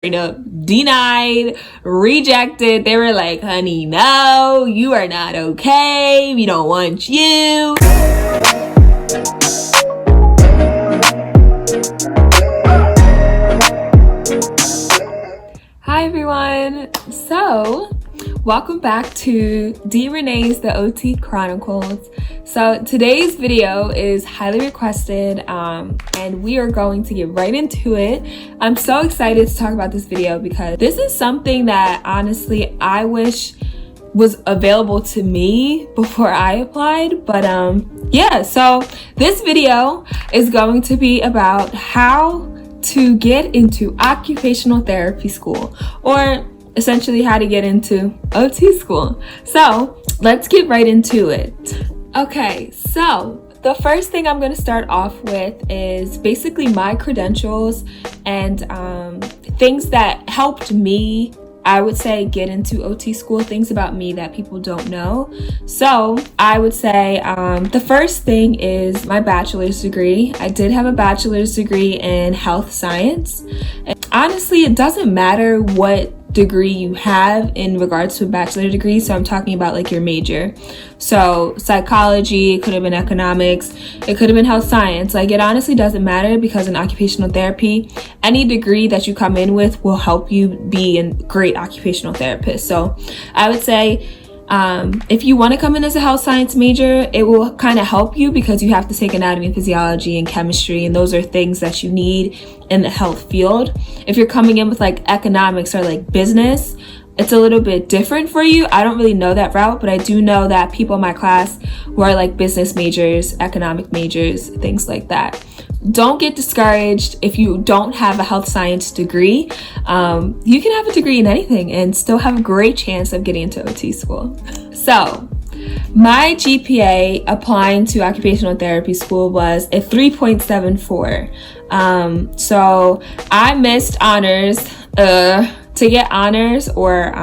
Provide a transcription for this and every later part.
up denied, rejected. They were like, honey, no, you are not okay. We don't want you. Hi everyone. So welcome back to D. Renee's The OT Chronicles. So today's video is highly requested and we are going to get right into it. I'm so excited to talk about this video because this is something that honestly I wish was available to me before I applied. But yeah, so this video is going to be about how to get into occupational therapy school, or essentially how to get into OT school. So let's get right into it. Okay, so the first thing I'm going to start off with is basically my credentials and things that helped me, I would say, get into OT school, things about me that people don't know. So I would say the first thing is my bachelor's degree. I did have a bachelor's degree in health science. And honestly, it doesn't matter what degree you have in regards to a bachelor degree. So I'm talking about like your major. So psychology, it could have been economics, it could have been health science. Like, it honestly doesn't matter, because in occupational therapy, any degree that you come in with will help you be a great occupational therapist. So I would say if you want to come in as a health science major, it will kind of help you because you have to take anatomy and physiology and chemistry, and those are things that you need in the health field. If you're coming in with like economics or like business, it's a little bit different for you. I don't really know that route, but I do know that people in my class who are like business majors, economic majors, things like that. Don't get discouraged if you don't have a health science degree. You can have a degree in anything and still have a great chance of getting into OT school. So my GPA applying to occupational therapy school was a 3.74. So I missed honors. To get honors or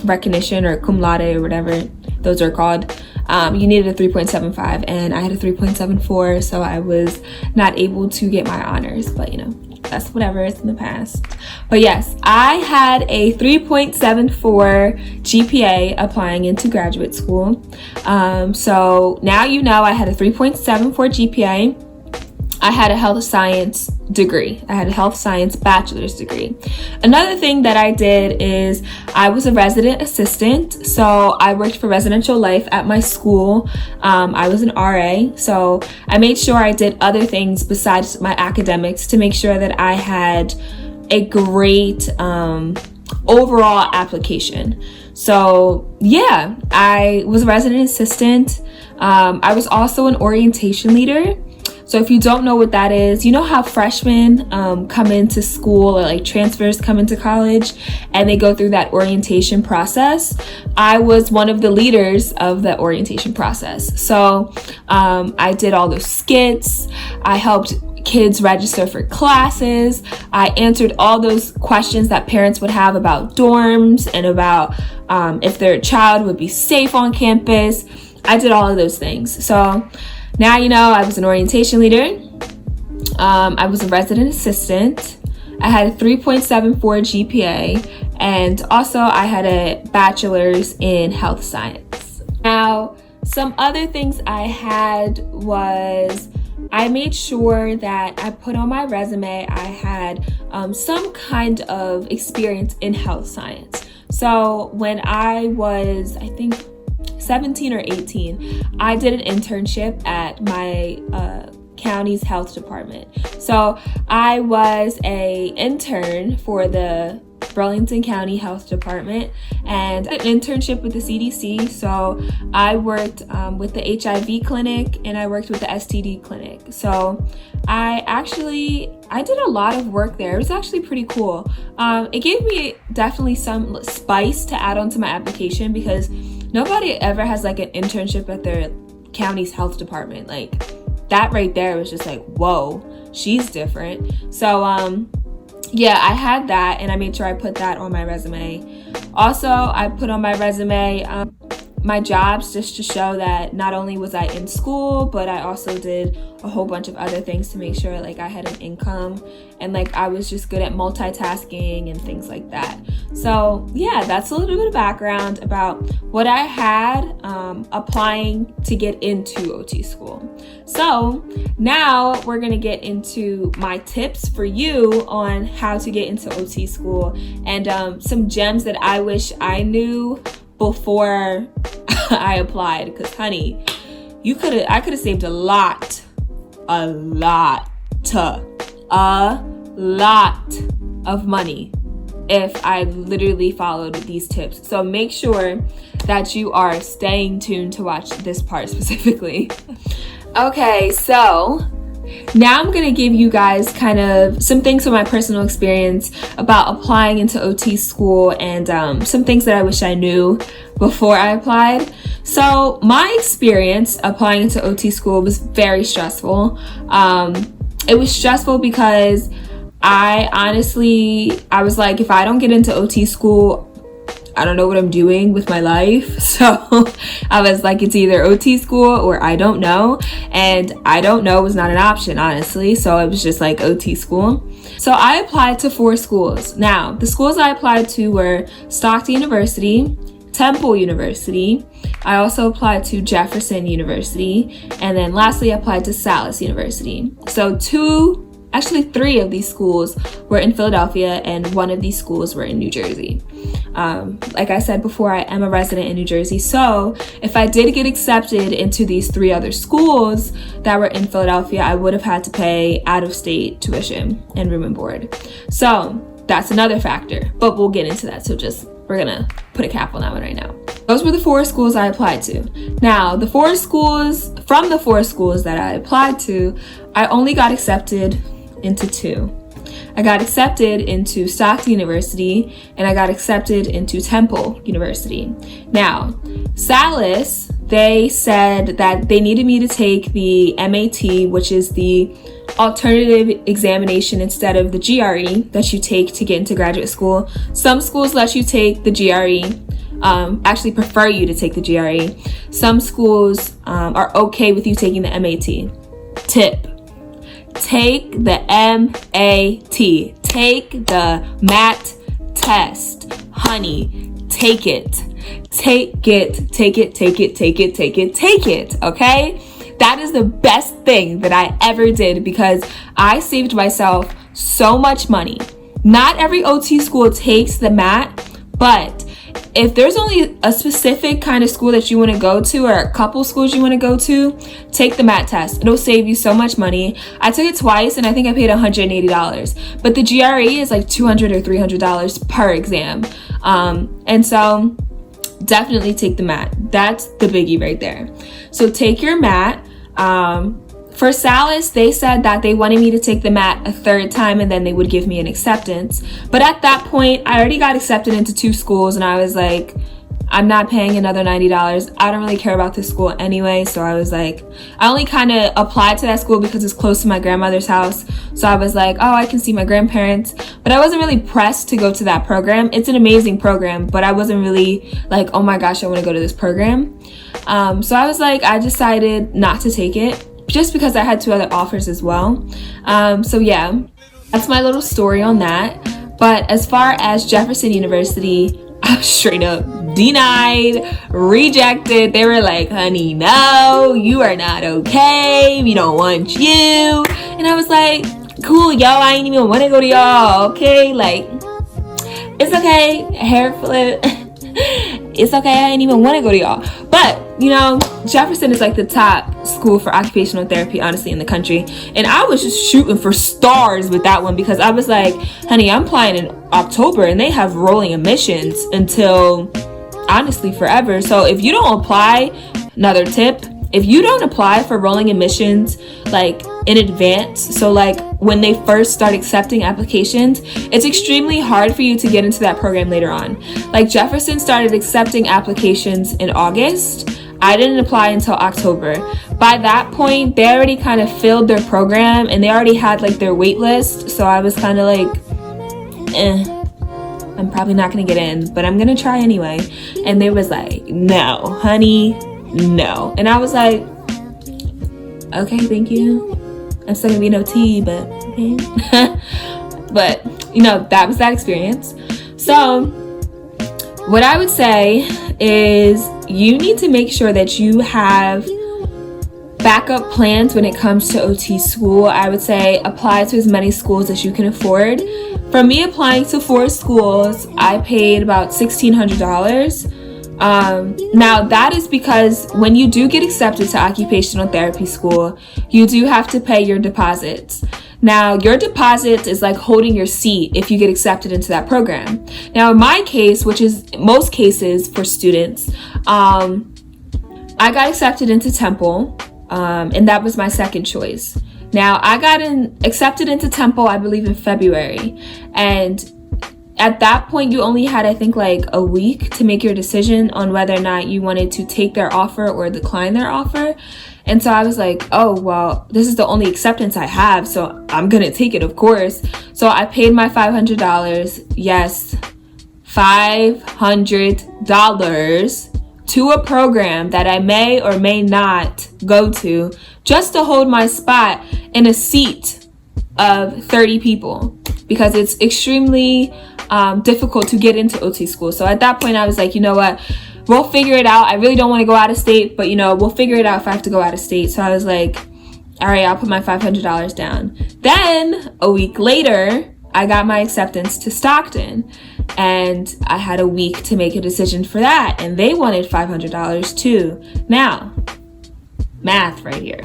recognition or cum laude or whatever those are called, you needed a 3.75, and I had a 3.74, so I was not able to get my honors. But you know, that's whatever, it's in the past. But yes, I had a 3.74 GPA applying into graduate school. So now you know I had a 3.74 GPA. I had a health science degree. I had a health science bachelor's degree. Another thing that I did is I was a resident assistant. So I worked for Residential Life at my school. I was an RA. So I made sure I did other things besides my academics to make sure that I had a great overall application. So yeah, I was a resident assistant. I was also an orientation leader. So if you don't know what that is, you know how freshmen come into school, or like transfers come into college, and they go through that orientation process. I was one of the leaders of the orientation process. So I did all those skits. I helped kids register for classes. I answered all those questions that parents would have about dorms and about if their child would be safe on campus. I did all of those things. So now you know I was an orientation leader. I was a resident assistant. I had a 3.74 GPA, and also I had a bachelor's in health science. Now, some other things I had was I made sure that I put on my resume I had some kind of experience in health science. So when I was, I think, 17 or 18, I did an internship at my county's health department. So I was an intern for the Burlington County Health Department, and an internship with the CDC. So I worked with the HIV clinic, and I worked with the STD clinic. So I did a lot of work there. It was actually pretty cool. It gave me definitely some spice to add onto my application, because nobody ever has like an internship at their county's health department. Like, that right there was just like, whoa, she's different. So yeah, I had that, and I made sure I put that on my resume. Also, I put on my resume my jobs just to show that not only was I in school, but I also did a whole bunch of other things to make sure like I had an income and like I was just good at multitasking and things like that. So yeah, that's a little bit of background about what I had applying to get into OT school. So now we're gonna get into my tips for you on how to get into OT school and some gems that I wish I knew before I applied, because honey, I could have saved a lot of money if I literally followed these tips. So make sure that you are staying tuned to watch this part specifically. Okay, so now I'm gonna give you guys kind of some things from my personal experience about applying into OT school and some things that I wish I knew before I applied. So my experience applying into OT school was very stressful. It was stressful because I was like, if I don't get into OT school, I don't know what I'm doing with my life. So I was like, it's either OT school or I don't know. And I don't know was not an option, honestly. So it was just like OT school. So I applied to 4 schools. Now, the schools I applied to were Stockton University, Temple University. I also applied to Jefferson University. And then lastly, I applied to Salus University. So 3 of these schools were in Philadelphia and 1 of these schools were in New Jersey. Like I said before, I am a resident in New Jersey. So if I did get accepted into these 3 other schools that were in Philadelphia, I would have had to pay out-of-state tuition and room and board. So that's another factor, but we'll get into that. So we're gonna put a cap on that one right now. Those were the 4 schools I applied to. Now, from the 4 schools that I applied to, I only got accepted into 2. I got accepted into Stockton University and I got accepted into Temple University. Now, Salus, they said that they needed me to take the M.A.T, which is the alternative examination instead of the GRE that you take to get into graduate school. Some schools let you take the GRE, actually prefer you to take the GRE. Some schools are okay with you taking the M.A.T. Tip: take the M.A.T. Take the M.A.T test. Honey, take it. Take it, okay? That is the best thing that I ever did because I saved myself so much money. Not every OT school takes the M.A.T, but if there's only a specific kind of school that you want to go to or a couple schools you want to go to, take the M.A.T test. It'll save you so much money. I took it twice and I think I paid $180, but the GRE is like $200 or $300 per exam. And so definitely take the M.A.T. That's the biggie right there. So take your M.A.T. For Salus, they said that they wanted me to take the M.A.T a 3rd time and then they would give me an acceptance. But at that point, I already got accepted into 2 schools and I was like, I'm not paying another $90. I don't really care about this school anyway. So I was like, I only kind of applied to that school because it's close to my grandmother's house. So I was like, oh, I can see my grandparents. But I wasn't really pressed to go to that program. It's an amazing program, but I wasn't really like, oh my gosh, I want to go to this program. So I was like, I decided not to take it, just because I had 2 other offers as well. So yeah, that's my little story on that. But as far as Jefferson University, I was straight up denied, rejected. They were like, honey, no, you are not okay. We don't want you. And I was like, cool, y'all, I ain't even want to go to y'all, okay? Like, it's okay, hair flip. It's okay, I didn't even want to go to y'all. But, you know, Jefferson is like the top school for occupational therapy, honestly, in the country. And I was just shooting for stars with that one because I was like, honey, I'm applying in October and they have rolling admissions until, honestly, forever. So if you don't apply, another tip, if you don't apply for rolling admissions like in advance, so like when they first start accepting applications, it's extremely hard for you to get into that program later on. Like Jefferson started accepting applications in August. I didn't apply until October. By that point, they already kind of filled their program and they already had like their wait list. So I was kind of like, I'm probably not gonna get in, but I'm gonna try anyway. And they was like, no, honey, no. And I was like, okay, thank you. I'm still gonna be an OT, but okay. But, that was that experience. So what I would say is you need to make sure that you have backup plans when it comes to OT school. I would say apply to as many schools as you can afford. For me, applying to 4 schools, I paid about $1,600. Now that is because when you do get accepted to occupational therapy school, you do have to pay your deposits. Now, your deposit is like holding your seat if you get accepted into that program. Now, in my case, which is most cases for students, I got accepted into Temple, and that was my second choice. Now, I got accepted into Temple, I believe, in February. And at that point, you only had, I think, like a week to make your decision on whether or not you wanted to take their offer or decline their offer. And so I was like, oh, well, this is the only acceptance I have, so I'm going to take it, of course. So I paid my $500. Yes, $500 to a program that I may or may not go to just to hold my spot in a seat of 30 people, because it's extremely difficult to get into OT school. So at that point, I was like, you know what? We'll figure it out. I really don't want to go out of state, but we'll figure it out if I have to go out of state. So I was like, all right, I'll put my $500 down. Then a week later, I got my acceptance to Stockton, and I had a week to make a decision for that. And they wanted $500 too. Now, math right here.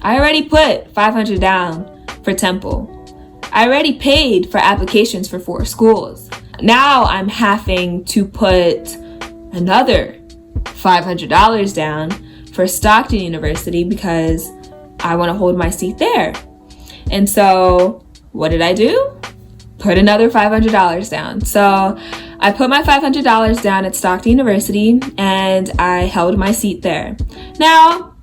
I already put $500 down for Temple. I already paid for applications for 4 schools. Now I'm having to put another $500 down for Stockton University because I want to hold my seat there. And so what did I do? Put another $500 down. So I put my $500 down at Stockton University and I held my seat there. Now,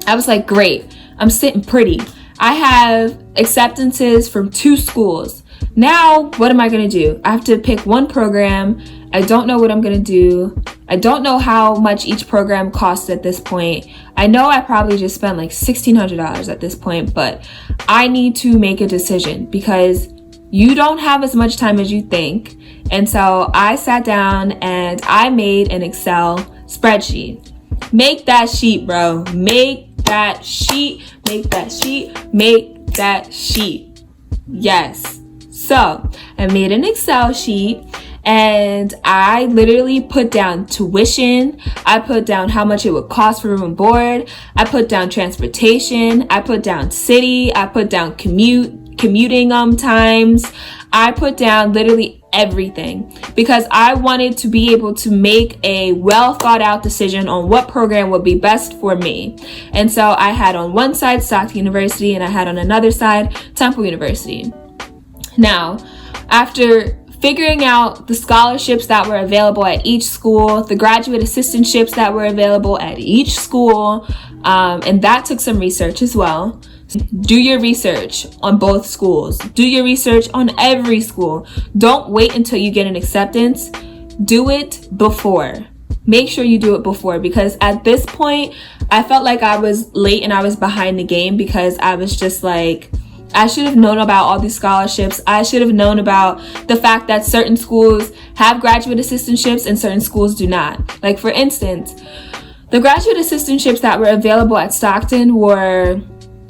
I was like, great, I'm sitting pretty. I have acceptances from 2 schools. Now, what am I going to do? I have to pick one program. I don't know what I'm going to do. I don't know how much each program costs at this point. I know I probably just spent like $1,600 at this point, but I need to make a decision because you don't have as much time as you think. And so I sat down and I made an Excel spreadsheet. Make that sheet, bro. Make that sheet. Make that sheet. Make that sheet. Yes. So I made an Excel sheet and I literally put down tuition. I put down how much it would cost for room and board. I put down transportation. I put down city. I put down commuting times. I put down literally everything because I wanted to be able to make a well thought out decision on what program would be best for me. And so I had on one side Stockton University and I had on another side Temple University. Now, after figuring out the scholarships that were available at each school, the graduate assistantships that were available at each school, and that took some research as well. Do your research on both schools. Do your research on every school. Don't wait until you get an acceptance. Do it before. Make sure you do it before, because at this point, I felt like I was late and I was behind the game because I was just like, I should have known about all these scholarships. I should have known about the fact that certain schools have graduate assistantships and certain schools do not. Like, for instance, the graduate assistantships that were available at Stockton were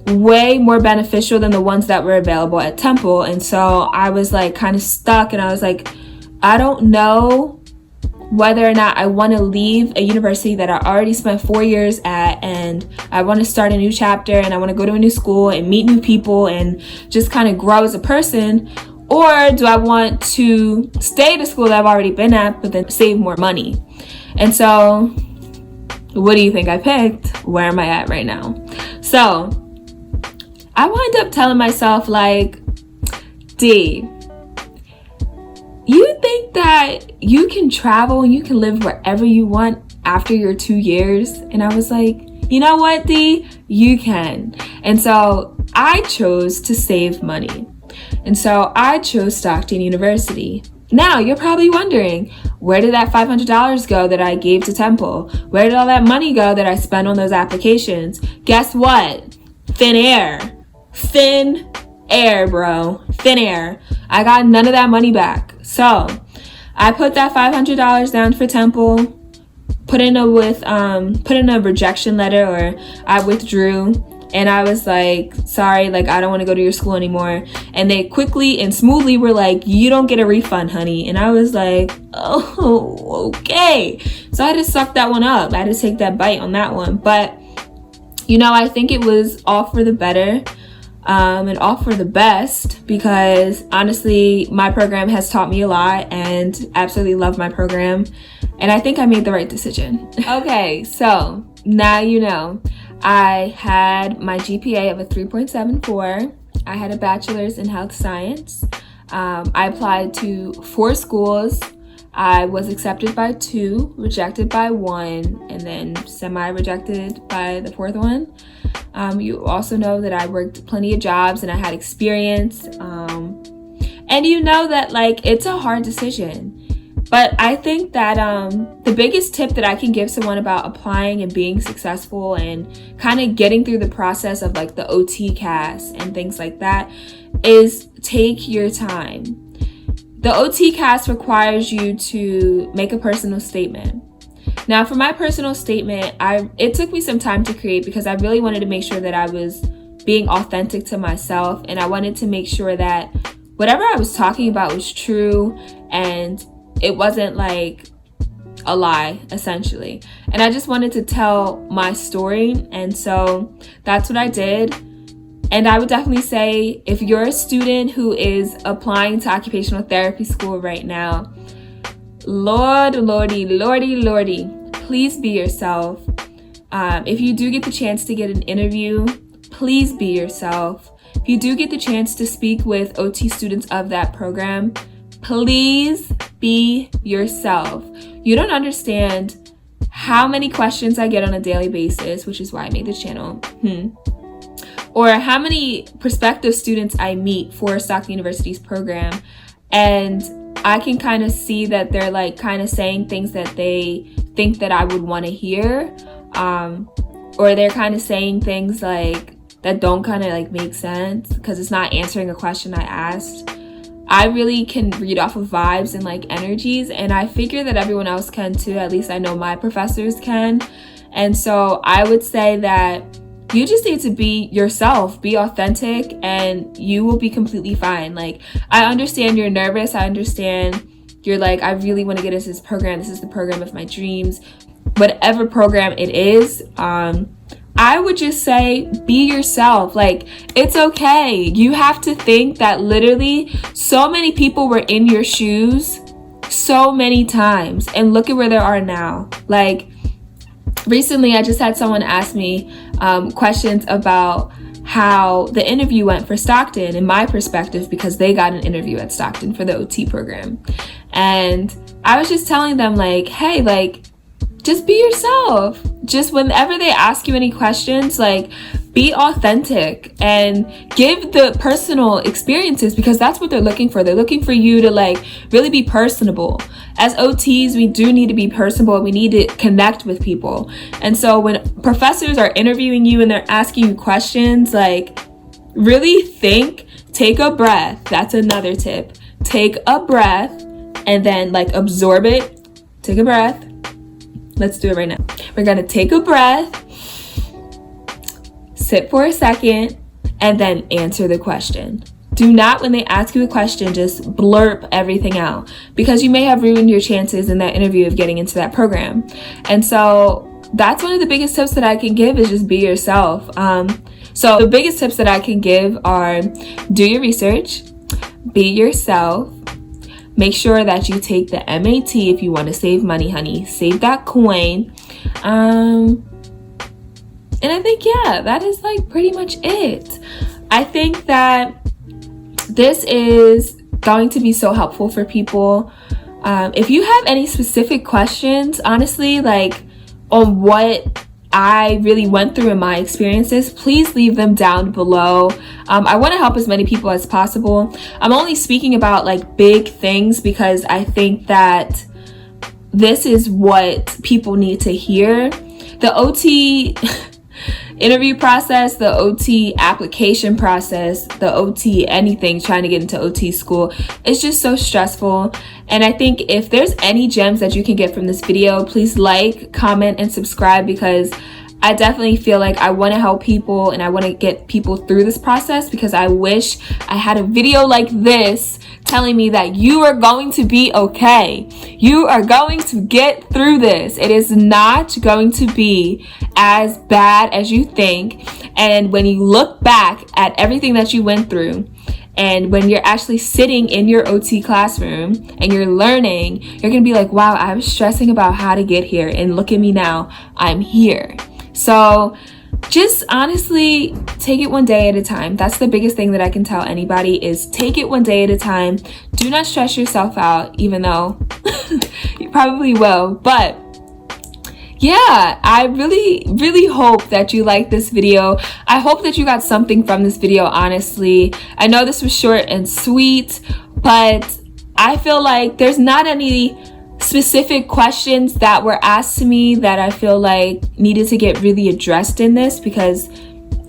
way more beneficial than the ones that were available at Temple. And so I was like kind of stuck and I was like, I don't know whether or not I want to leave a university that I already spent 4 years at and I want to start a new chapter and I want to go to a new school and meet new people and just kind of grow as a person, or do I want to stay at a school that I've already been at but then save more money? And so what do you think I picked? Where am I at right now? So I wind up telling myself, like, D, you think that you can travel and you can live wherever you want after your 2 years? And I was like, you know what, D, you can. And so I chose to save money. And so I chose Stockton University. Now, you're probably wondering, where did that $500 go that I gave to Temple? Where did all that money go that I spent on those applications? Guess what? Thin air. Thin air, bro. Thin air. I got none of that money back. So, I put that $500 down for Temple, put in a rejection letter, or I withdrew. And I was like, sorry, like, I don't want to go to your school anymore. And they quickly and smoothly were like, you don't get a refund, honey. And I was like, oh, okay. So I had to suck that one up. I had to take that bite on that one. But, you know, I think it was all for the better, and all for the best, because honestly, my program has taught me a lot and absolutely love my program. And I think I made the right decision. Okay, so now you know. I had my GPA of a 3.74. I had a bachelor's in health science. I applied to 4 schools. I was accepted by 2, rejected by 1, and then semi-rejected by the 4th one. You also know that I worked plenty of jobs and I had experience. And you know that, like, it's a hard decision. But I think that the biggest tip that I can give someone about applying and being successful and kind of getting through the process of like the OT cast and things like that is take your time. The OT cast requires you to make a personal statement. Now, for my personal statement, it took me some time to create because I really wanted to make sure that I was being authentic to myself, and I wanted to make sure that whatever I was talking about was true and it wasn't like a lie, essentially. And I just wanted to tell my story. And so that's what I did. And I would definitely say, if you're a student who is applying to occupational therapy school right now, lordy, please be yourself. If you do get the chance to get an interview, please be yourself. If you do get the chance to speak with OT students of that program, please be yourself. You don't understand how many questions I get on a daily basis, which is why I made this channel. Or how many prospective students I meet for Stockton University's program. And I can kind of see that they're like kind of saying things that they think that I would want to hear. Or they're kind of saying things like that don't kind of like make sense because it's not answering a question I asked. I really can read off of vibes and like energies, and I figure that everyone else can too. At least I know my professors can. And so I would say that you just need to be yourself, be authentic, and you will be completely fine. Like, I understand you're nervous. I understand you're like, I really want to get into this program. This is the program of my dreams. Whatever program it is, I would just say, be yourself. Like, it's okay. You have to think that literally so many people were in your shoes so many times, and look at where they are now. Like, recently I just had someone ask me questions about how the interview went for Stockton in my perspective, because they got an interview at Stockton for the OT program. And I was just telling them, like, hey, like, just be yourself. Just whenever they ask you any questions, like, be authentic and give the personal experiences, because that's what they're looking for. They're looking for you to like really be personable. As OTs, we do need to be personable. We need to connect with people. And so when professors are interviewing you and they're asking you questions, like, really think, take a breath. That's another tip. Take a breath and then like absorb it. Take a breath. Let's do it right now. We're gonna take a breath, sit for a second, and then answer the question. Do not, when they ask you a question, just blurp everything out, because you may have ruined your chances in that interview of getting into that program. And so that's one of the biggest tips that I can give, is just be yourself. So the biggest tips that I can give are, do your research, be yourself. Make sure that you take the M.A.T. if you want to save money, honey. Save that coin. And I think, yeah, that is like pretty much it. I think that this is going to be so helpful for people. If you have any specific questions, honestly, like on what I really went through in my experiences, please leave them down below. I want to help as many people as possible. I'm only speaking about like big things because I think that this is what people need to hear. The OT interview process, the OT application process, the OT anything, trying to get into OT school, it's just so stressful. And I think if there's any gems that you can get from this video, please like, comment, and subscribe, because I definitely feel like I want to help people and I want to get people through this process, because I wish I had a video like this telling me that you are going to be okay. You are going to get through this. It is not going to be as bad as you think. And when you look back at everything that you went through, and when you're actually sitting in your OT classroom and you're learning, you're going to be like, wow, I was stressing about how to get here. And look at me now, I'm here. So just honestly take it one day at a time. That's the biggest thing that I can tell anybody, is take it one day at a time. Do not stress yourself out, even though you probably will. But yeah, I really hope that you like this video. I hope that you got something from this video, honestly. I know this was short and sweet, but I feel like there's not any specific questions that were asked to me that I feel like needed to get really addressed in this, because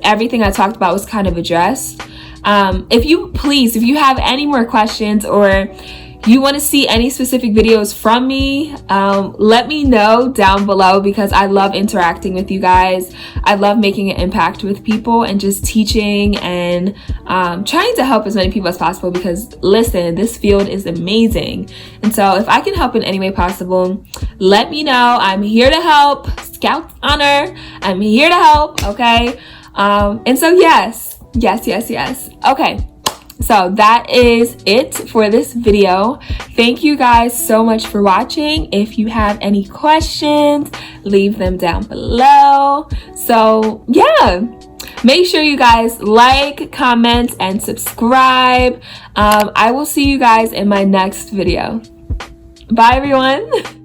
everything I talked about was kind of addressed. If you have any more questions, or you want to see any specific videos from me, let me know down below, because I love interacting with you guys. I love making an impact with people and just teaching and trying to help as many people as possible, because listen, this field is amazing. And so if I can help in any way possible, let me know. I'm here to help. Scout honor, I'm here to help, okay? And so yes. Okay. So that is it for this video. Thank you guys so much for watching. If you have any questions, leave them down below. So yeah, make sure you guys like, comment, and subscribe. I will see you guys in my next video. Bye everyone.